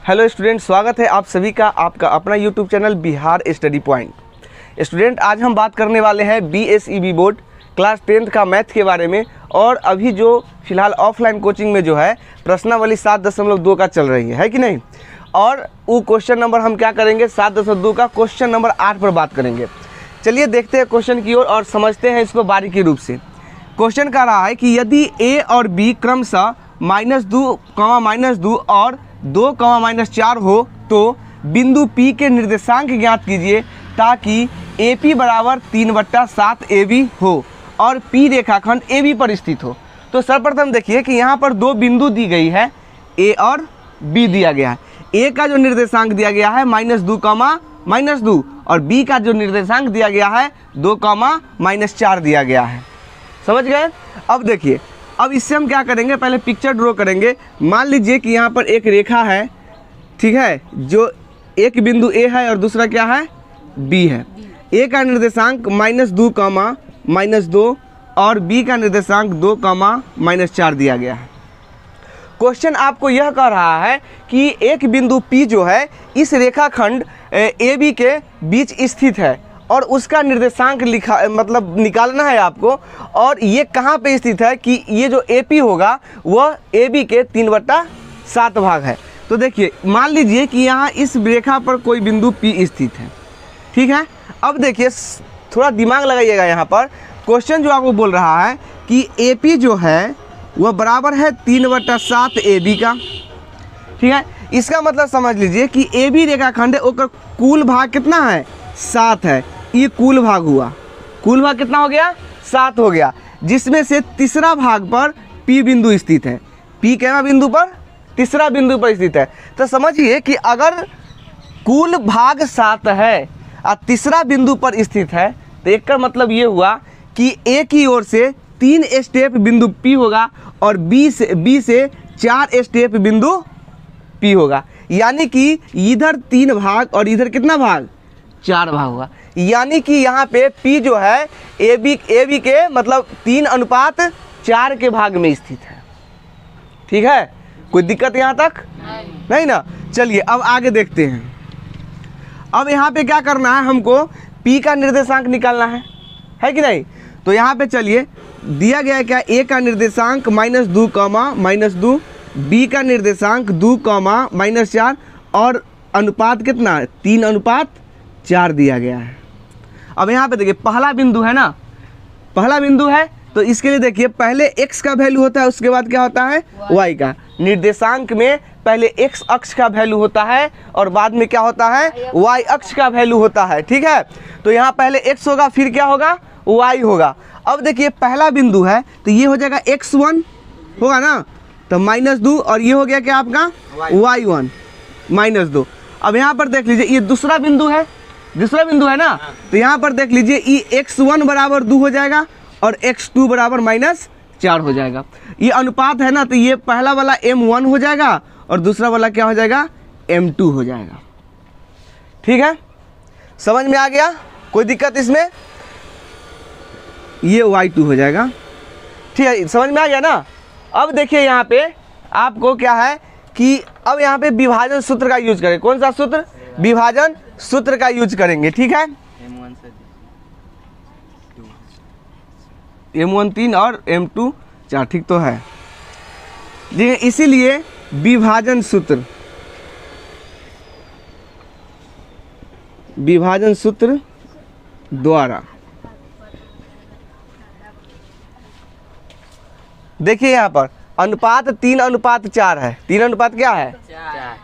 Hello student, स्वागत है आप सभी का आपका अपना YouTube channel Bihar study point. Student, आज हम बात करने वाले हैं BSEB बोर्ड क्लास 10th का मैथ के बारे में। और अभी जो फिलहाल ऑफलाइन कोचिंग में जो है प्रश्नावली 7.2 का चल रही है कि नहीं। और वो क्वेश्चन नंबर हम क्या करेंगे 7.2 का क्वेश्चन नंबर 8 पर बात करेंगे। चलिए देखते हैं क्वेश्चन की ओर और समझते हैं इसको बारीकी रूप से। क्वेश्चन कह रहा है कि यदि A और B क्रमशः -2, और 2, -4 हो तो बिंदु P के निर्देशांक ज्ञात कीजिए ताकि AP बराबर 3/7 AB हो और P रेखाखंड AB पर स्थित हो। तो सर्वप्रथम देखिए कि यहाँ पर दो बिंदु दी गई है, A और B दिया गया है। A का जो निर्देशांक दिया गया है -2, और B का जो निर्देशांक दिया गया है 2, -4 दिया गया है। समझ गए। अब देखिए, अब इससे हम क्या करेंगे, पहले पिक्चर ड्रॉ करेंगे। मान लीजिए कि यहाँ पर एक रेखा है, ठीक है, जो एक बिंदु A है और दूसरा क्या है B है। A का निर्देशांक -2, और B का निर्देशांक 2, -4 दिया गया है। क्वेश्चन आपको यह कह रहा है कि एक बिंदु P जो है इस रेखाखंड AB के बीच स्थित है और उसका निर्देशांक निकालना है आपको। और ये कहाँ पे स्थित है कि ये जो AP होगा वह AB के 3/7 भाग है। तो देखिए, मान लीजिए कि यहाँ इस रेखा पर कोई बिंदु P स्थित है, ठीक है। अब देखिए, थोड़ा दिमाग लगाइएगा। यहाँ पर क्वेश्चन जो आपको बोल रहा है कि AP जो है वह बराबर है 3/7 AB का, ठीक है। इसका मतलब समझ लीजिए कि AB रेखाखंड है, उसका कुल भाग कितना है 7 है। ये कुल भाग हुआ, कुल भाग कितना हो गया 7 हो गया, जिसमें से तीसरा भाग पर P बिंदु स्थित है। P केना बिंदु पर, तीसरा बिंदु पर स्थित है। तो समझिए कि अगर कुल भाग 7 है और तीसरा बिंदु पर स्थित है तो एक का मतलब ये हुआ कि A की ओर से 3 स्टेप बिंदु P होगा और B से 4 स्टेप बिंदु P होगा। यानी कि इधर 3 भाग और इधर कितना भाग 4 भाग होगा। यानी कि यहाँ पे P जो है AB के मतलब 3:4 के भाग में स्थित है। ठीक है, कोई दिक्कत यहाँ तक नहीं ना। चलिए अब आगे देखते हैं। अब यहाँ पे क्या करना है, हमको P का निर्देशांक निकालना है कि नहीं। तो यहाँ पे चलिए, दिया गया है क्या, A का निर्देशांक -2, B का निर्देशांक 2, -4 और अनुपात कितना 3:4 दिया गया है। अब यहाँ पे देखिए, पहला बिंदु है ना, पहला बिंदु है तो इसके लिए देखिए पहले x का वैल्यू होता है, उसके बाद क्या होता है y का। निर्देशांक में पहले x अक्ष का वैल्यू होता है और बाद में क्या होता है y अक्ष का वैल्यू होता है, ठीक है। तो यहाँ पहले x होगा, फिर क्या होगा y होगा। अब देखिए पहला बिंदु है तो ये हो जाएगा x1 होगा ना, तो -2, और ये हो गया क्या आपका y1 -2। अब यहाँ पर देख लीजिए, ये दूसरा बिंदु है ना, तो यहाँ पर देख लीजिए ये x1 बराबर 2 हो जाएगा और x2 बराबर -4 हो जाएगा। ये अनुपात है ना, तो ये पहला वाला M1 हो जाएगा और दूसरा वाला क्या हो जाएगा M2 हो जाएगा। ठीक है, समझ में आ गया, कोई दिक्कत इसमें। ये y2 हो जाएगा, ठीक है, समझ में आ गया ना। अब देखिए यहाँ पे आपको क्या है कि अब यहाँ पे विभाजन सूत्र का यूज करें। कौन सा सूत्र, विभाजन सूत्र का यूज करेंगे, ठीक है। M1 3 और M2 4, ठीक तो है। इसीलिए विभाजन सूत्र द्वारा देखिए यहाँ पर अनुपात 3:4 है। 3 क्या है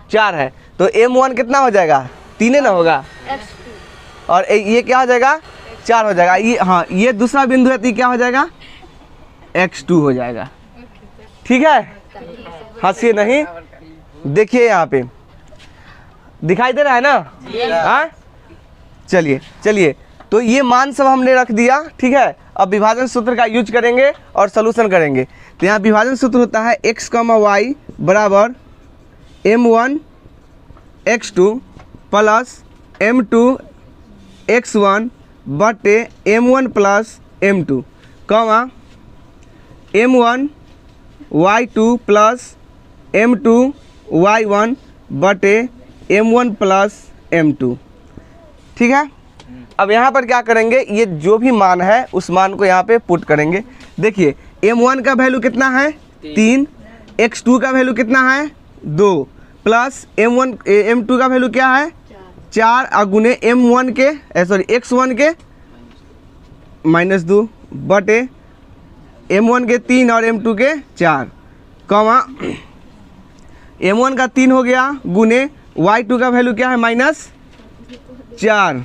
4 है। तो M1 कितना हो जाएगा 3 ना होगा, और ये क्या हो जाएगा 4 हो जाएगा। ये हाँ, ये दूसरा बिंदु है तो ये क्या हो जाएगा x2 हो जाएगा। ठीक है, हंसिए नहीं। देखिए यहाँ पे दिखाई दे रहा है ना। हाँ, चलिए तो ये मान सब हमने रख दिया, ठीक है। अब विभाजन सूत्र का यूज करेंगे और सॉल्यूशन करेंगे। तो यहाँ विभाजन सूत्र होता है x, y बराबर M1 x2 plus M2 x1 बटे M1 plus M2, M1 y2 plus M2 y1 बटे m1 प्लस m2। ठीक है, अब यहाँ पर क्या करेंगे, ये जो भी मान है उस मान को यहाँ पे पुट करेंगे। देखिए m1 का वैल्यू कितना है 3, x2 का वैल्यू कितना है 2, प्लस m2 का वैल्यू क्या है 4 अगुने m1 के x1 के -2 बटे m1 के 3 और m2 के 4, कॉमा m1 का 3 हो गया गुने y2 का वैल्यू क्या है -4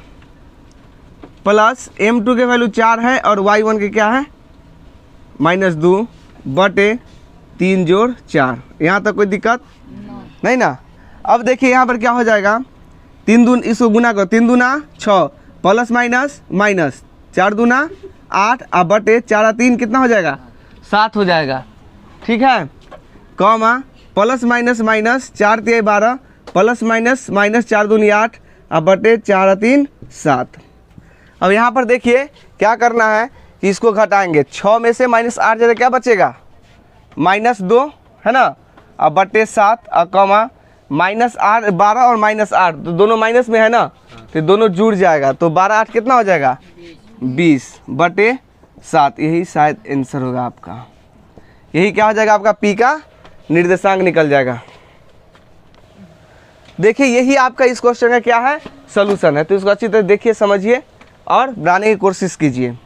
प्लस m2 के वैल्यू 4 है और y1 के क्या है -2 बटे 3 जोड़ 4। यहाँ तक कोई दिक्कत नहीं ना। अब देखिए यहाँ पर क्या हो जाएगा, 3 दून इसको गुना करो, 3 दूना 6 प्लस माइनस माइनस 4 दूना 8 अब बटे 4 और 3 कितना हो जाएगा 7 हो जाएगा। ठीक है, comma plus minus minus 4 3 12 plus minus minus 4 दूनी 8 अब बटे 4 और 3 7। अब यहाँ पर देखिए क्या करना है कि इसको घटाएंगे, 6 में से -8 जाए क्या बचेगा -2 है ना, अब बटे 7 और कॉमा -8 12 और -8 तो दोनों माइनस में है ना, तो दोनों जुड़ जाएगा, तो 12 8 कितना हो जाएगा 20 बटे 7। यही शायद आंसर होगा आपका, यही क्या हो जाएगा आपका पी का निर्देशांक निकल जाएगा। देखिए यही आपका इस क्वेश्चन का क्या है सॉल्यूशन है, तो इसको अच्छी तरह देखिए समझिए और बनाने की कोशिश कीजिए।